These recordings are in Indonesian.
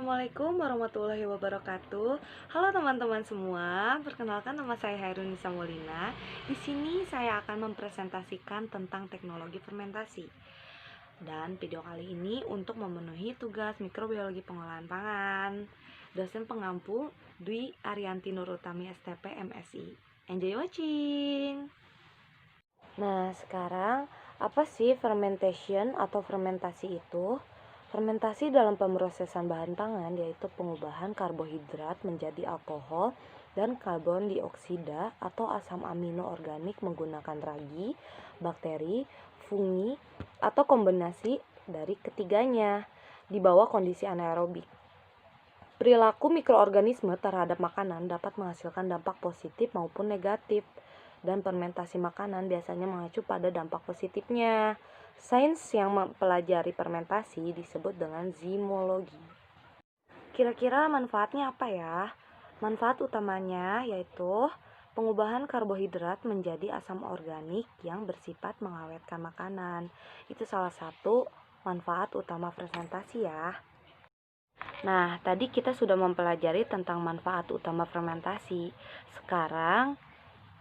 Assalamualaikum warahmatullahi wabarakatuh. Halo teman-teman semua, perkenalkan nama saya Hairunisa Molina. Di sini saya akan mempresentasikan tentang teknologi fermentasi. Dan video kali ini untuk memenuhi tugas mikrobiologi pengolahan pangan. Dosen pengampu Dwi Arianti Nurutami STP MSI. Enjoy watching. Nah, sekarang apa sih fermentation atau fermentasi itu? Fermentasi dalam pemrosesan bahan pangan yaitu pengubahan karbohidrat menjadi alkohol dan karbon dioksida atau asam amino organik menggunakan ragi, bakteri, fungi, atau kombinasi dari ketiganya di bawah kondisi anaerobik. Perilaku mikroorganisme terhadap makanan dapat menghasilkan dampak positif maupun negatif, dan fermentasi makanan biasanya mengacu pada dampak positifnya. Sains yang mempelajari fermentasi disebut dengan zymologi. Kira-kira manfaatnya apa ya? Manfaat utamanya yaitu pengubahan karbohidrat menjadi asam organik yang bersifat mengawetkan makanan. Itu salah satu manfaat utama fermentasi ya. Nah, tadi kita sudah mempelajari tentang manfaat utama fermentasi. Sekarang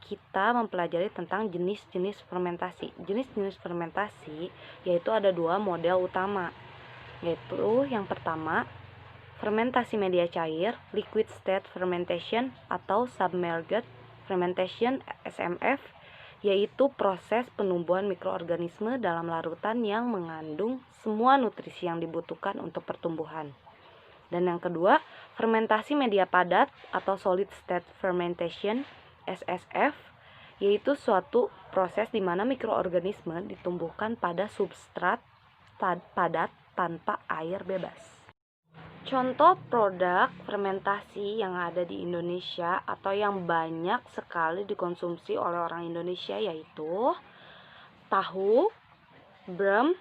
kita mempelajari tentang jenis-jenis fermentasi. Jenis-jenis fermentasi yaitu ada dua model utama, yaitu yang pertama fermentasi media cair, liquid state fermentation atau submerged fermentation SMF, yaitu proses penumbuhan mikroorganisme dalam larutan yang mengandung semua nutrisi yang dibutuhkan untuk pertumbuhan. Dan yang kedua, fermentasi media padat atau solid state fermentation SSF, yaitu suatu proses di mana mikroorganisme ditumbuhkan pada substrat padat tanpa air bebas. Contoh produk fermentasi yang ada di Indonesia atau yang banyak sekali dikonsumsi oleh orang Indonesia yaitu tahu, brem,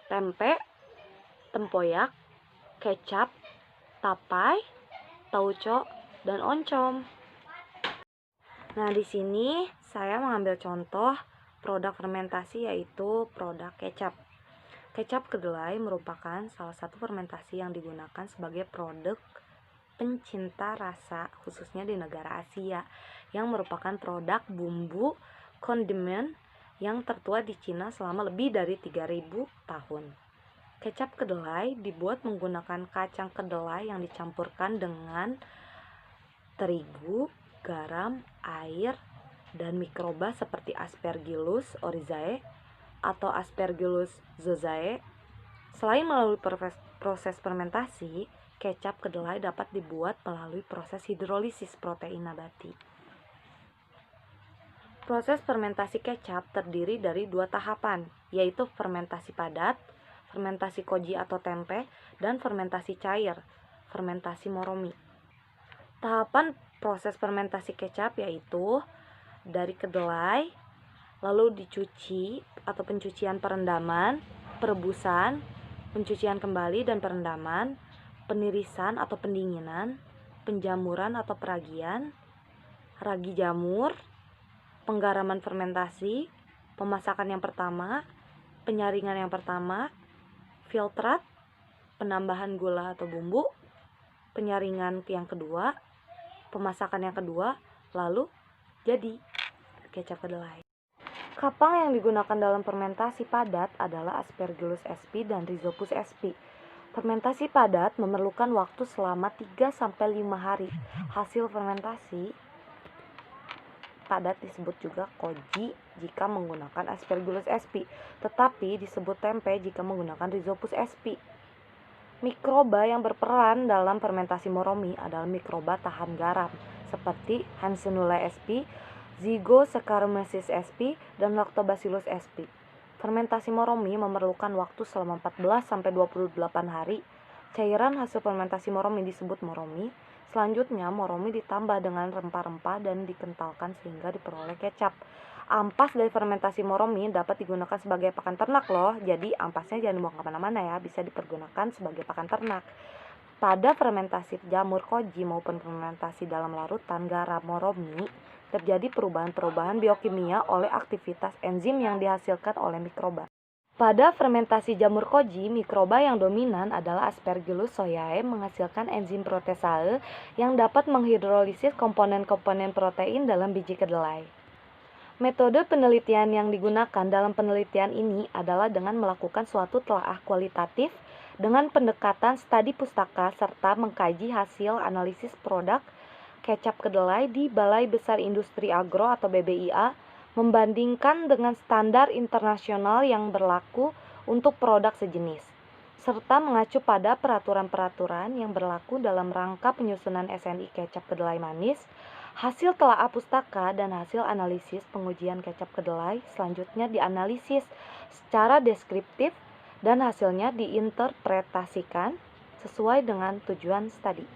tempe, tempoyak, kecap, tapai, tauco, dan oncom. Nah, di sini saya mengambil contoh produk fermentasi yaitu produk kecap. Kecap kedelai merupakan salah satu fermentasi yang digunakan sebagai produk pencinta rasa khususnya di negara Asia, yang merupakan produk bumbu kondimen yang tertua di Cina selama lebih dari 3000 tahun. Kecap kedelai dibuat menggunakan kacang kedelai yang dicampurkan dengan terigu, garam, air, dan mikroba seperti Aspergillus oryzae atau Aspergillus zooxae. Selain melalui proses fermentasi, kecap kedelai dapat dibuat melalui proses hidrolisis protein nabati. Proses fermentasi kecap terdiri dari dua tahapan, yaitu fermentasi padat, fermentasi koji atau tempe, dan fermentasi cair, fermentasi moromi. Tahapan proses fermentasi kecap yaitu dari kedelai, lalu dicuci atau pencucian perendaman, perebusan, pencucian kembali dan perendaman, penirisan atau pendinginan, penjamuran atau peragian, ragi jamur, penggaraman fermentasi, pemasakan yang pertama, penyaringan yang pertama, filtrat, penambahan gula atau bumbu, penyaringan yang kedua, pemasakan yang kedua, lalu jadi kecap kedelai. Kapang yang digunakan dalam fermentasi padat adalah Aspergillus sp dan Rhizopus sp. Fermentasi padat memerlukan waktu selama 3-5 hari. Hasil fermentasi padat disebut juga koji jika menggunakan Aspergillus sp, tetapi disebut tempe jika menggunakan Rhizopus sp. Mikroba yang berperan dalam fermentasi moromi adalah mikroba tahan garam seperti Hansenula sp, Zygosaccharomyces sp, dan Lactobacillus sp. Fermentasi moromi memerlukan waktu selama 14-28 hari. Cairan hasil fermentasi moromi disebut moromi. Selanjutnya, moromi ditambah dengan rempah-rempah dan dikentalkan sehingga diperoleh kecap. Ampas dari fermentasi moromi dapat digunakan sebagai pakan ternak loh. Jadi ampasnya jangan dibuang kemana-mana ya, bisa dipergunakan sebagai pakan ternak. Pada fermentasi jamur koji maupun fermentasi dalam larutan garam moromi, terjadi perubahan-perubahan biokimia oleh aktivitas enzim yang dihasilkan oleh mikroba. Pada fermentasi jamur koji, mikroba yang dominan adalah Aspergillus soyae menghasilkan enzim protesase yang dapat menghidrolisis komponen-komponen protein dalam biji kedelai. Metode penelitian yang digunakan dalam penelitian ini adalah dengan melakukan suatu telaah kualitatif dengan pendekatan studi pustaka serta mengkaji hasil analisis produk kecap kedelai di Balai Besar Industri Agro atau BBIA, membandingkan dengan standar internasional yang berlaku untuk produk sejenis, serta mengacu pada peraturan-peraturan yang berlaku dalam rangka penyusunan SNI kecap kedelai manis. Hasil telaah pustaka dan hasil analisis pengujian kecap kedelai selanjutnya dianalisis secara deskriptif dan hasilnya diinterpretasikan sesuai dengan tujuan studi.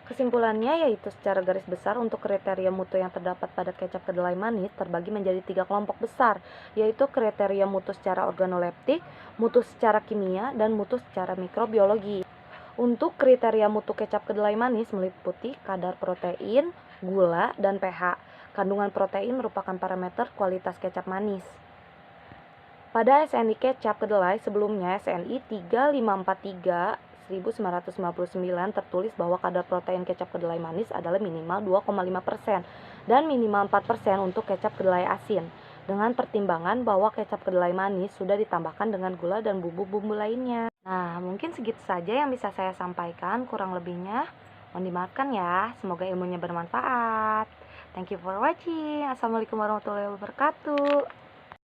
Kesimpulannya yaitu secara garis besar untuk kriteria mutu yang terdapat pada kecap kedelai manis terbagi menjadi 3 kelompok besar, yaitu kriteria mutu secara organoleptik, mutu secara kimia, dan mutu secara mikrobiologi. Untuk kriteria mutu kecap kedelai manis meliputi kadar protein, gula, dan pH. Kandungan protein merupakan parameter kualitas kecap manis. Pada SNI kecap kedelai sebelumnya SNI 3543 1959 tertulis bahwa kadar protein kecap kedelai manis adalah minimal 2,5% dan minimal 4% untuk kecap kedelai asin, dengan pertimbangan bahwa kecap kedelai manis sudah ditambahkan dengan gula dan bumbu-bumbu lainnya. Nah, mungkin segitu saja yang bisa saya sampaikan, kurang lebihnya mohon dimaafkan ya. Semoga ilmunya bermanfaat. Thank you for watching. Assalamualaikum warahmatullahi wabarakatuh.